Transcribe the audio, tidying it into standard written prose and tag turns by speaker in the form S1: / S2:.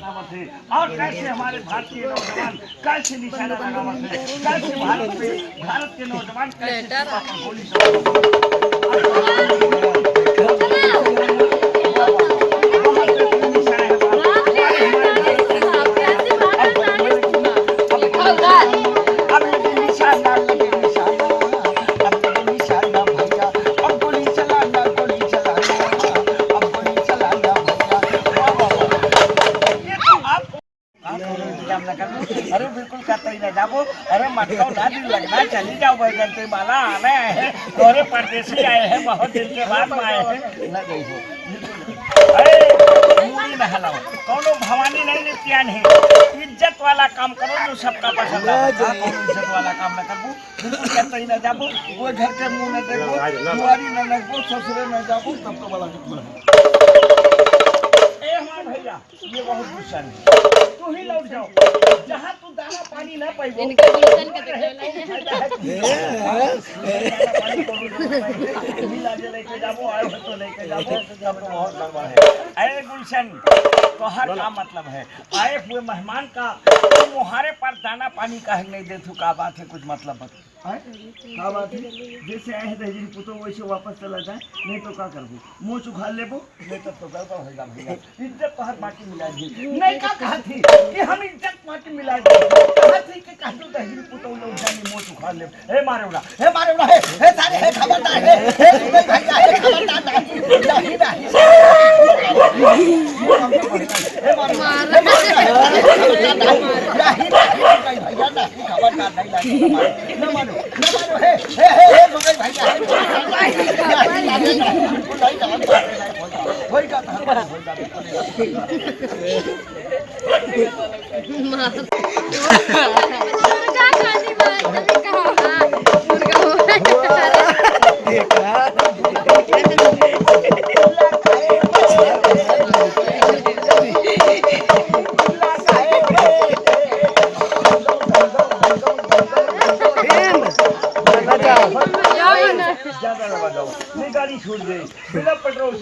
S1: बनावत है और कैसे हमारे भारतीय नौजवान कैसे निशाना लगावत है, कैसे भारत के नौजवान कैसे गोली अरे बिल्कुल करते ही ना जाबो। अरे मटकाओ ना दिन लगना, चली जाओ बैगन ते माला आने आए हैं, तोरे परदेसी आए हैं, बहुत दिन के बाद में आए हैं ना गई हो। अरे मूड़ी न हलाओ, कौनो भवानी नहीं नित्या नहीं, इज्जत वाला काम करो जो सबका पसंद है। कौनो इज्जत वाला काम न करो, बिल्कुल करते ही ना जाबो। वो घर के मुंह न देखो, दुआरी न लगो, ससुरे न जाबो, तब तो बड़ा भैया ये बहुत गुस्सा है, तू ही लौट जाओ जहाँ तू दाना पानी ना पाइबो। लेके जाबो आए हो तो लेके जाबो, जब तो बहुत गड़बड़ है। अरे गुलशन तोहर का मतलब है आए हुए मेहमान का मुहारे पर दाना पानी काहे नहीं दे तू, का बात है, कुछ मतलब बता। क्या बात है, जैसे आए हैं दहजी पुतो वैसे वापस चला जाए, नहीं तो क्या करबो, मुँह चुखा लेबो, नहीं तब तो गड़बड़ होगा भैया। इज्जत तो हर माटी मिला दी नहीं, का कहा थी कि हम इज्जत माटी मिला दी, कहा थी कि कह दो दहजी पुतो लोग जाने मुँह चुखा ले। हे मारे उड़ा, हे मारे उड़ा, हे सारे हे खबरदार, हे भैया हे खबरदार नहीं नहीं नहीं, हे मारे हे भैया नहीं खबरदार नहीं ना मारो ना मारो, हे मुगल भैया होएगा तो हमारा होएगा। ज्यादा लगा जाओ, गाड़ी छूट गई बिना पेट्रोल